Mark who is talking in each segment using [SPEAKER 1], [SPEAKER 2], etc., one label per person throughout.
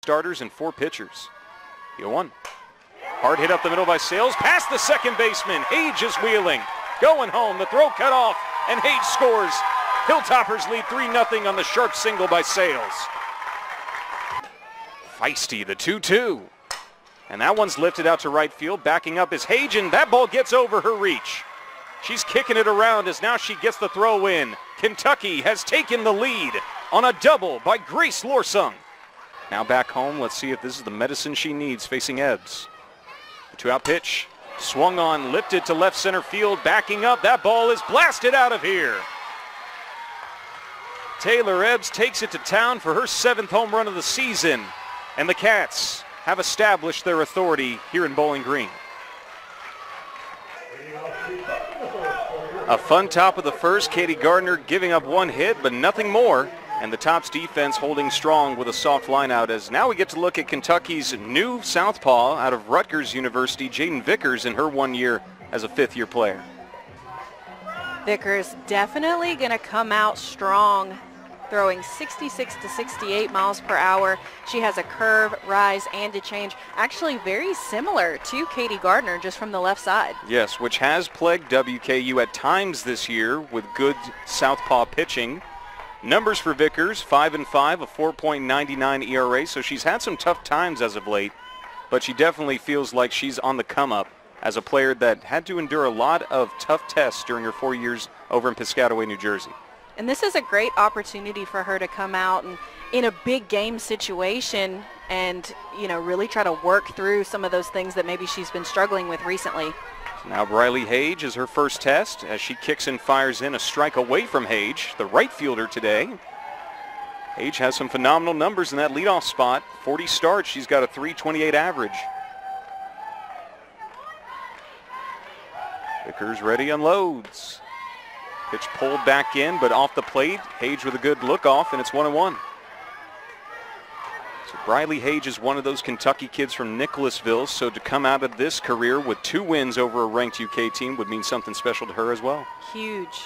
[SPEAKER 1] starters and 4 pitchers. The 0-1. Hard hit up the middle by Sales. Past the second baseman. Hage is wheeling. Going home. The throw cut off. And Hage scores. Hilltoppers lead 3-0 on the sharp single by Sales. Feisty, the 2-2. And that one's lifted out to right field. Backing up is Hage, and that ball gets over her reach. She's kicking it around as now she gets the throw in. Kentucky has taken the lead on a double by Grace Lorsung. Now back home. Let's see if this is the medicine she needs facing Ebbs. The 2-out pitch. Swung on, lifted to left center field. Backing up. That ball is blasted out of here. Taylor Ebbs takes it to town for her 7th home run of the season. And the Cats have established their authority here in Bowling Green. A fun top of the first. Katie Gardner giving up 1 hit, but nothing more. And the Tops defense holding strong with a soft line out, as now we get to look at Kentucky's new southpaw out of Rutgers University, Jaden Vickers, in her 1 year as a 5th-year player.
[SPEAKER 2] Vickers definitely going to come out strong, throwing 66 to 68 miles per hour. She has a curve, rise, and a change. Actually very similar to Katie Gardner, just from the left side.
[SPEAKER 1] Yes, which has plagued WKU at times this year with good southpaw pitching. Numbers for Vickers, 5-5, a 4.99 ERA, so she's had some tough times as of late, but she definitely feels like she's on the come-up as a player that had to endure a lot of tough tests during her 4 years over in Piscataway, New Jersey.
[SPEAKER 2] And this is a great opportunity for her to come out and in a big game situation and, you know, really try to work through some of those things that maybe she's been struggling with recently.
[SPEAKER 1] Now Reily Hage is her first test as she kicks and fires in a strike away from Hage, the right fielder today. Hage has some phenomenal numbers in that leadoff spot. 40 starts, she's got a .328 average. Vickers ready, unloads. Pitch pulled back in, but off the plate. Hage with a good look off, and it's 1-1. So Reily Hage is one of those Kentucky kids from Nicholasville, so to come out of this career with 2 wins over a ranked UK team would mean something special to her as well.
[SPEAKER 2] Huge.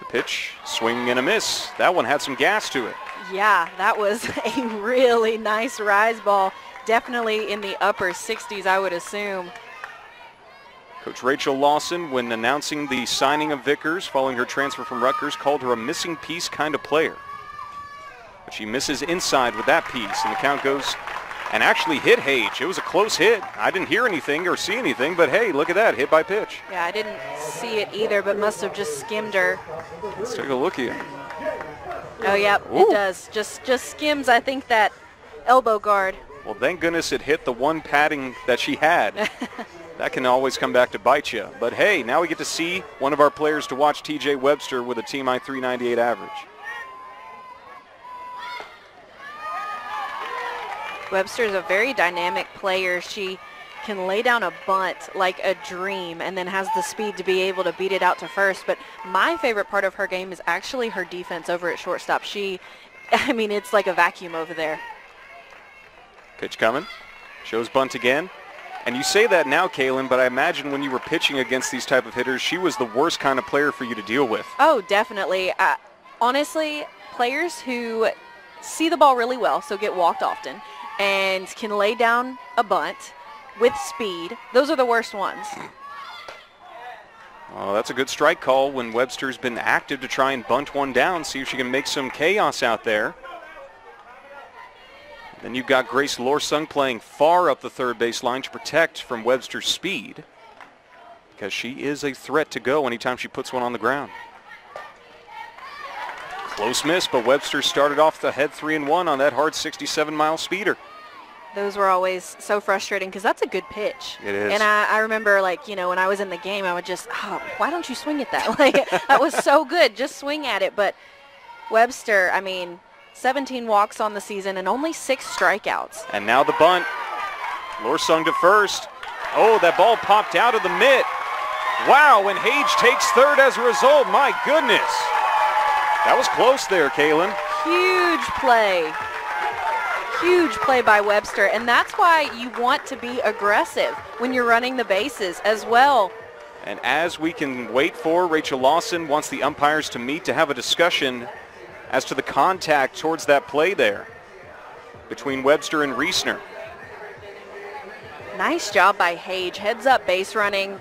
[SPEAKER 1] The pitch, swing and a miss. That one had some gas to it.
[SPEAKER 2] Yeah, that was a really nice rise ball. Definitely in the upper 60s, I would assume.
[SPEAKER 1] Coach Rachel Lawson, when announcing the signing of Vickers following her transfer from Rutgers, called her a missing piece kind of player. But she misses inside with that piece, and the count goes and actually hit Hage. It was a close hit. I didn't hear anything or see anything, but hey, look at that, hit by pitch.
[SPEAKER 2] Yeah, I didn't see it either, but must have just skimmed her.
[SPEAKER 1] Let's take a look here.
[SPEAKER 2] Oh, yeah, it does. Just skims, I think, that elbow guard.
[SPEAKER 1] Well, thank goodness it hit the one padding that she had. That can always come back to bite you. But hey, now we get to see one of our players to watch, TJ Webster, with a team high .398 average.
[SPEAKER 2] Webster's a very dynamic player. She can lay down a bunt like a dream and then has the speed to be able to beat it out to first. But my favorite part of her game is actually her defense over at shortstop. I mean, it's like a vacuum over there.
[SPEAKER 1] Pitch coming. Shows bunt again. And you say that now, Kaylin, but I imagine when you were pitching against these type of hitters, she was the worst kind of player for you to deal with.
[SPEAKER 2] Oh, definitely. Honestly, players who see the ball really well, so get walked often, and can lay down a bunt with speed, those are the worst ones.
[SPEAKER 1] Oh, that's a good strike call when Webster's been active to try and bunt one down, see if she can make some chaos out there. Then you've got Grace Lorsung playing far up the third base line to protect from Webster's speed, because she is a threat to go anytime she puts one on the ground. Close miss, but Webster started off the head 3-1 on that hard 67-mile speeder.
[SPEAKER 2] Those were always so frustrating because that's a good pitch.
[SPEAKER 1] It is.
[SPEAKER 2] And I remember, like, you know, when I was in the game, I would just, why don't you swing at that? Like, that was so good. Just swing at it. But Webster, I mean, 17 walks on the season and only 6 strikeouts.
[SPEAKER 1] And now the bunt. Lorsung to first. Oh, that ball popped out of the mitt. Wow, and Hage takes third as a result. My goodness. That was close there, Kaylin.
[SPEAKER 2] Huge play. Huge play by Webster, and that's why you want to be aggressive when you're running the bases as well.
[SPEAKER 1] And as we can wait for, Rachel Lawson wants the umpires to meet to have a discussion as to the contact towards that play there. between Webster and Reesner.
[SPEAKER 2] Nice job by Hage. Heads up base running,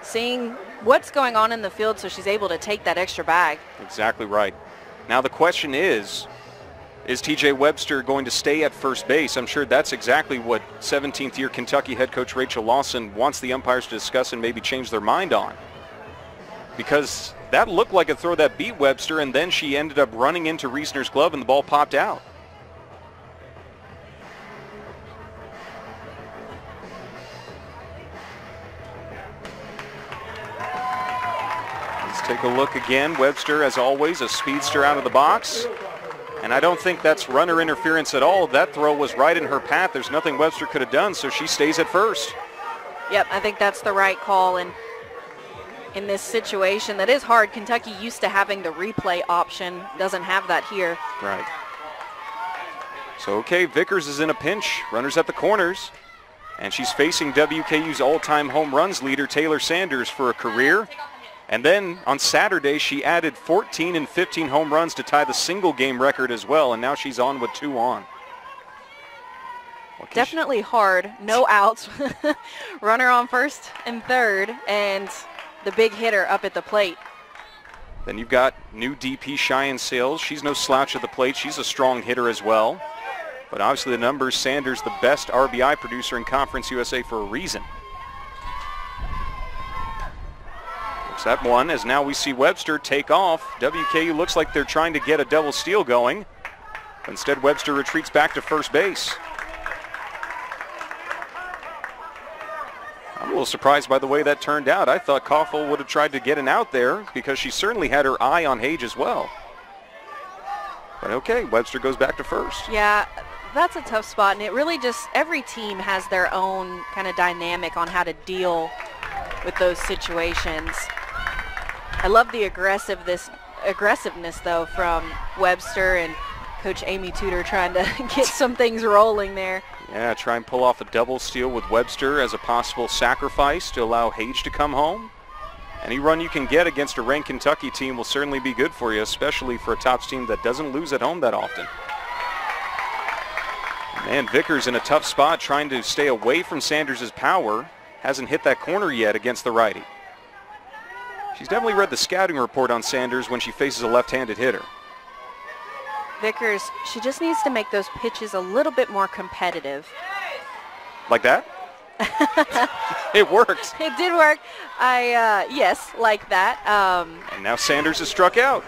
[SPEAKER 2] seeing what's going on in the field so she's able to take that extra bag.
[SPEAKER 1] Exactly right. Now the question is TJ Webster going to stay at first base? I'm sure that's exactly what 17th year Kentucky head coach Rachel Lawson wants the umpires to discuss and maybe change their mind on. Because that looked like a throw that beat Webster, and then she ended up running into Reesner's glove and the ball popped out. Let's take a look again. Webster, as always, a speedster out of the box. And I don't think that's runner interference at all. That throw was right in her path. There's nothing Webster could have done, so she stays at first.
[SPEAKER 2] Yep, I think that's the right call. And in this situation, that is hard. Kentucky used to having the replay option. Doesn't have that here.
[SPEAKER 1] Right. So, okay, Vickers is in a pinch. Runners at the corners. And she's facing WKU's all-time home runs leader, Taylor Sanders, for a career. And then on Saturday, she added 14 and 15 home runs to tie the single game record as well, and now she's on with 2 on.
[SPEAKER 2] Definitely hard. No outs. Runner on first and third, and the big hitter up at the plate.
[SPEAKER 1] Then you've got new DP Cheyenne Sales. She's no slouch at the plate. She's a strong hitter as well. But obviously the numbers, Sanders the best RBI producer in Conference USA for a reason. That one, as now we see Webster take off. WKU looks like they're trying to get a double steal going. Instead, Webster retreats back to first base. I'm a little surprised by the way that turned out. I thought Koffel would have tried to get an out there because she certainly had her eye on Hage as well. But okay, Webster goes back to first.
[SPEAKER 2] Yeah, that's a tough spot, and it really just, every team has their own kind of dynamic on how to deal with those situations. I love the aggressiveness though from Webster and Coach Amy Tudor trying to get some things rolling there.
[SPEAKER 1] Yeah, try and pull off a double steal with Webster as a possible sacrifice to allow Hage to come home. Any run you can get against a ranked Kentucky team will certainly be good for you, especially for a Tops team that doesn't lose at home that often. Man, Vickers in a tough spot trying to stay away from Sanders' power. Hasn't hit that corner yet against the righty. She's definitely read the scouting report on Sanders when she faces a left-handed hitter.
[SPEAKER 2] Vickers, she just needs to make those pitches a little bit more competitive.
[SPEAKER 1] Like that? It worked.
[SPEAKER 2] It did work. Yes, like that.
[SPEAKER 1] And now Sanders is struck out.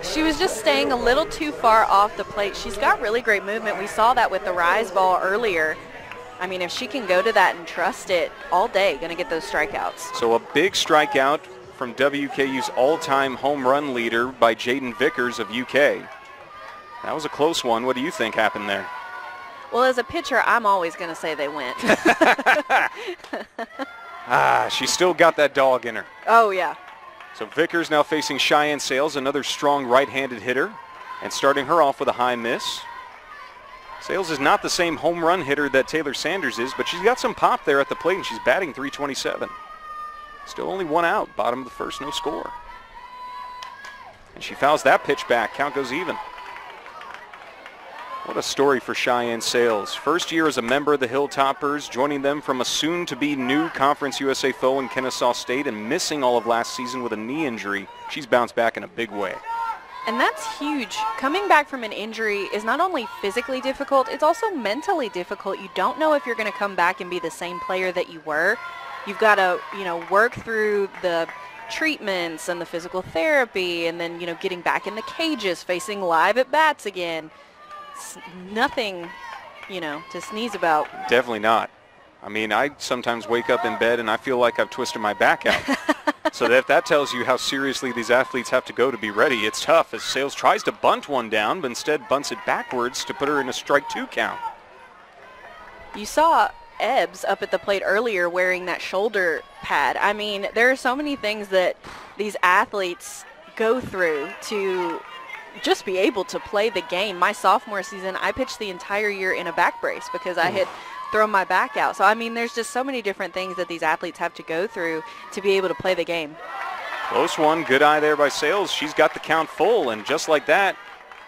[SPEAKER 2] She was just staying a little too far off the plate. She's got really great movement. We saw that with the rise ball earlier. I mean, if she can go to that and trust it all day, going to get those strikeouts.
[SPEAKER 1] So a big strikeout from WKU's all-time home run leader by Jaden Vickers of UK. That was a close one. What do you think happened there?
[SPEAKER 2] Well, as a pitcher, I'm always going to say they went.
[SPEAKER 1] She still got that dog in her.
[SPEAKER 2] Oh, yeah.
[SPEAKER 1] So Vickers now facing Cheyenne Sales, another strong right-handed hitter, and starting her off with a high miss. Sales is not the same home run hitter that Taylor Sanders is, but she's got some pop there at the plate, and she's batting .327. Still only 1 out, bottom of the first, no score. And she fouls that pitch back. Count goes even. What a story for Cheyenne Sales. First year as a member of the Hilltoppers, joining them from a soon-to-be new Conference USA foe in Kennesaw State and missing all of last season with a knee injury. She's bounced back in a big way.
[SPEAKER 2] And that's huge. Coming back from an injury is not only physically difficult, it's also mentally difficult. You don't know if you're going to come back and be the same player that you were. You've got to, work through the treatments and the physical therapy and then, getting back in the cages, facing live at bats again. It's nothing, to sneeze about.
[SPEAKER 1] Definitely not. I mean, I sometimes wake up in bed and I feel like I've twisted my back out. So that tells you how seriously these athletes have to go to be ready. It's tough as Sales tries to bunt one down, but instead bunts it backwards to put her in a strike 2 count.
[SPEAKER 2] You saw Ebbs up at the plate earlier wearing that shoulder pad. I mean, there are so many things that these athletes go through to just be able to play the game. My sophomore season, I pitched the entire year in a back brace because I had thrown my back out. So, I mean, there's just so many different things that these athletes have to go through to be able to play the game.
[SPEAKER 1] Close one. Good eye there by Sales. She's got the count full, and just like that,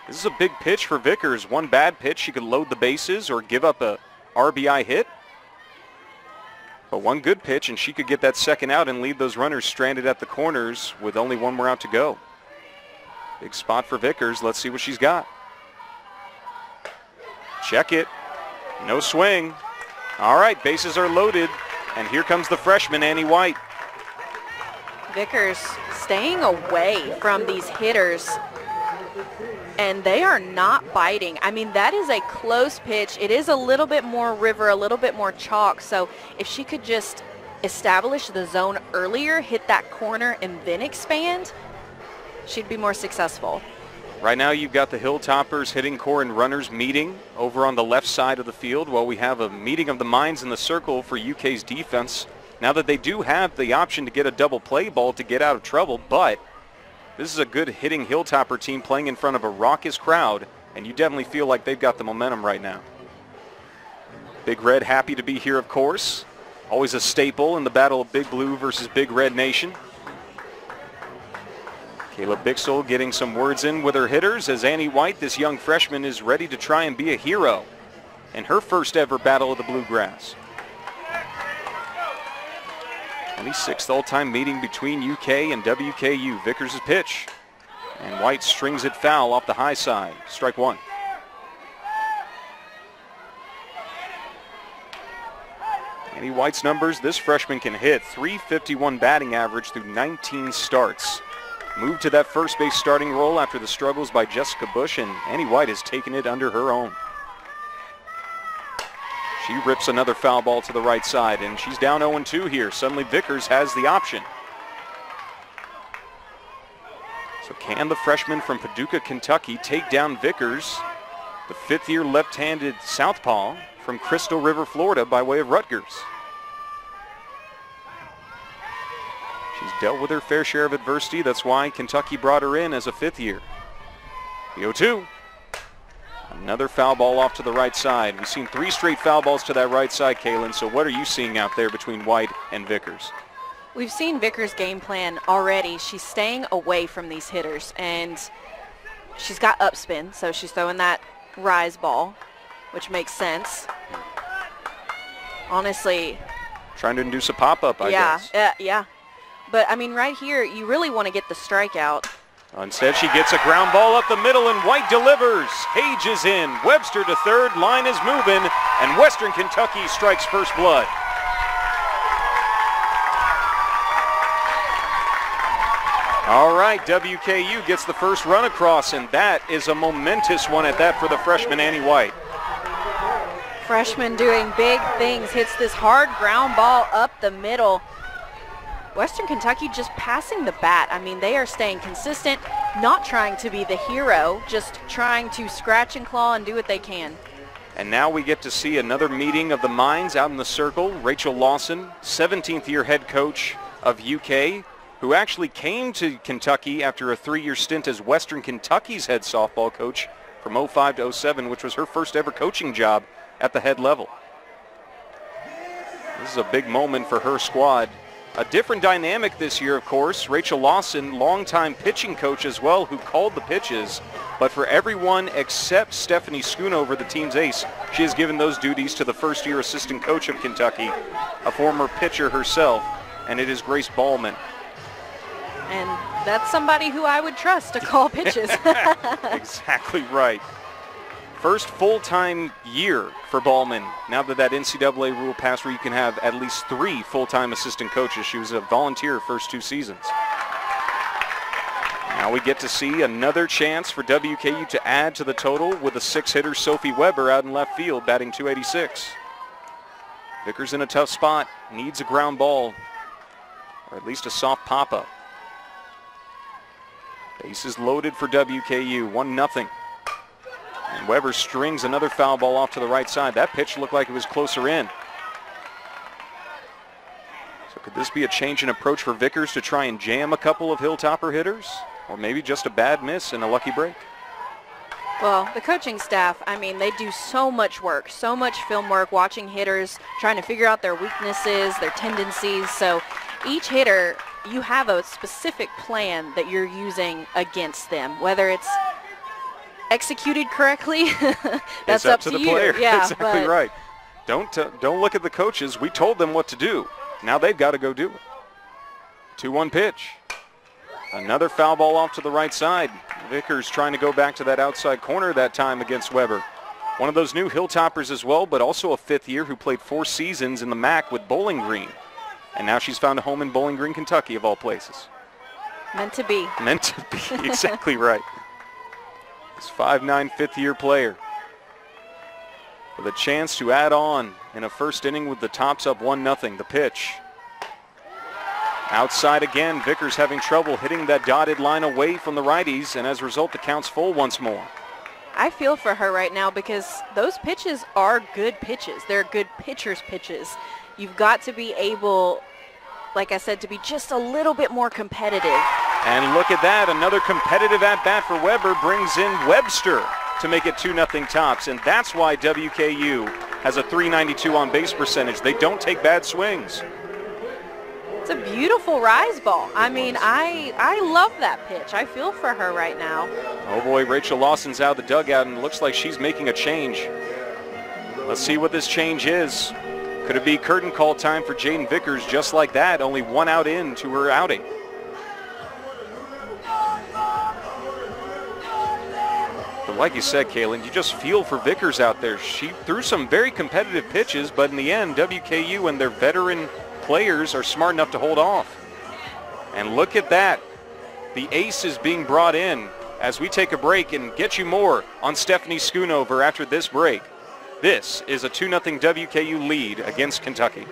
[SPEAKER 1] This is a big pitch for Vickers. One bad pitch, she could load the bases or give up a RBI hit. But one good pitch, and she could get that second out and leave those runners stranded at the corners with only one more out to go. Big spot for Vickers. Let's see what she's got. Check it. No swing. All right, bases are loaded, and here comes the freshman, Annie White.
[SPEAKER 2] Vickers staying away from these hitters, and they are not biting. I mean, that is a close pitch. It is a little bit more river, a little bit more chalk, so if she could just establish the zone earlier, hit that corner, and then expand, she'd be more successful.
[SPEAKER 1] Right now you've got the Hilltoppers hitting core and runners meeting over on the left side of the field while we have a meeting of the minds in the circle for UK's defense. Now that they do have the option to get a double play ball to get out of trouble, but this is a good hitting Hilltopper team playing in front of a raucous crowd, and you definitely feel like they've got the momentum right now. Big Red happy to be here, of course. Always a staple in the battle of Big Blue versus Big Red Nation. Kayla Bixel getting some words in with her hitters as Annie White, this young freshman, is ready to try and be a hero in her first ever battle of the Bluegrass. 26th all-time meeting between UK and WKU. Vickers' pitch, and White strings it foul off the high side. Strike one. Annie White's numbers, this freshman can hit. .351 batting average through 19 starts. Moved to that first base starting role after the struggles by Jessica Bush, and Annie White has taken it under her own. She rips another foul ball to the right side, and she's down 0-2 here. Suddenly Vickers has the option. So can the freshman from Paducah, Kentucky take down Vickers, the fifth-year left-handed southpaw from Crystal River, Florida, by way of Rutgers? She's dealt with her fair share of adversity. That's why Kentucky brought her in as a fifth year. The 0-2. Another foul ball off to the right side. We've seen 3 straight foul balls to that right side, Kaylin. So what are you seeing out there between White and Vickers?
[SPEAKER 2] We've seen Vickers' game plan already. She's staying away from these hitters, and she's got upspin, so she's throwing that rise ball, which makes sense. Honestly.
[SPEAKER 1] Trying to induce a pop-up, I guess.
[SPEAKER 2] Yeah. But, I mean, right here, you really want to get the strikeout.
[SPEAKER 1] Instead, she gets a ground ball up the middle, and White delivers. Hage is in. Webster to third. Line is moving, and Western Kentucky strikes first blood. All right, WKU gets the first run across, and that is a momentous one at that for the freshman, Annie White.
[SPEAKER 2] Freshman doing big things. Hits this hard ground ball up the middle. Western Kentucky just passing the bat. I mean, they are staying consistent, not trying to be the hero, just trying to scratch and claw and do what they can.
[SPEAKER 1] And now we get to see another meeting of the minds out in the circle. Rachel Lawson, 17th year head coach of UK, who actually came to Kentucky after a 3-year stint as Western Kentucky's head softball coach from 05 to 07, which was her first ever coaching job at the head level. This is a big moment for her squad. A different dynamic this year, of course. Rachel Lawson, longtime pitching coach as well, who called the pitches. But for everyone except Stephanie Schoonover, the team's ace, she has given those duties to the first-year assistant coach of Kentucky, a former pitcher herself, and it is Grace Ballman.
[SPEAKER 2] And that's somebody who I would trust to call pitches.
[SPEAKER 1] Exactly right. First full-time year for Ballman, now that NCAA rule passed where you can have at least 3 full-time assistant coaches. She was a volunteer first 2 seasons. Now we get to see another chance for WKU to add to the total with a 6-hitter Sophie Weber out in left field, batting .286. Vickers in a tough spot, needs a ground ball, or at least a soft pop-up. Bases loaded for WKU, 1-0. And Weber strings another foul ball off to the right side. That pitch looked like it was closer in. So could this be a change in approach for Vickers to try and jam a couple of Hilltopper hitters? Or maybe just a bad miss and a lucky break?
[SPEAKER 2] Well, the coaching staff, I mean, they do so much work, so much film work, watching hitters, trying to figure out their weaknesses, their tendencies. So each hitter, you have a specific plan that you're using against them, whether it's executed correctly,
[SPEAKER 1] it's
[SPEAKER 2] that's
[SPEAKER 1] up to the
[SPEAKER 2] you.
[SPEAKER 1] player.
[SPEAKER 2] Yeah,
[SPEAKER 1] exactly
[SPEAKER 2] but
[SPEAKER 1] right. Don't look at the coaches. We told them what to do. Now they've got to go do it. 2-1 pitch. Another foul ball off to the right side. Vickers trying to go back to that outside corner that time against Weber. One of those new Hilltoppers as well, but also a fifth year who played 4 seasons in the MAC with Bowling Green. And now she's found a home in Bowling Green, Kentucky, of all places.
[SPEAKER 2] meant to be.
[SPEAKER 1] Meant to be, exactly right. This 5'9", fifth-year player with a chance to add on in a first inning with the Tops up 1-0. The pitch. Outside again, Vickers having trouble hitting that dotted line away from the righties, and as a result, the count's full once more.
[SPEAKER 2] I feel for her right now because those pitches are good pitches. They're good pitcher's pitches. You've got to be able, like I said, to be just a little bit more competitive.
[SPEAKER 1] And look at that, another competitive at-bat for Weber brings in Webster to make it 2-0 Tops, and that's why WKU has a .392 on base percentage. They don't take bad swings.
[SPEAKER 2] It's a beautiful rise ball. I mean, I love that pitch. I feel for her right now.
[SPEAKER 1] Oh boy, Rachel Lawson's out of the dugout and it looks like she's making a change. Let's see what this change is. Could it be curtain call time for Jaden Vickers just like that? Only 1 out into her outing. But like you said, Kaylin, you just feel for Vickers out there. She threw some very competitive pitches, but in the end, WKU and their veteran players are smart enough to hold off. And look at that. The ace is being brought in as we take a break and get you more on Stephanie Schoonover after this break. This is a 2-0 WKU lead against Kentucky.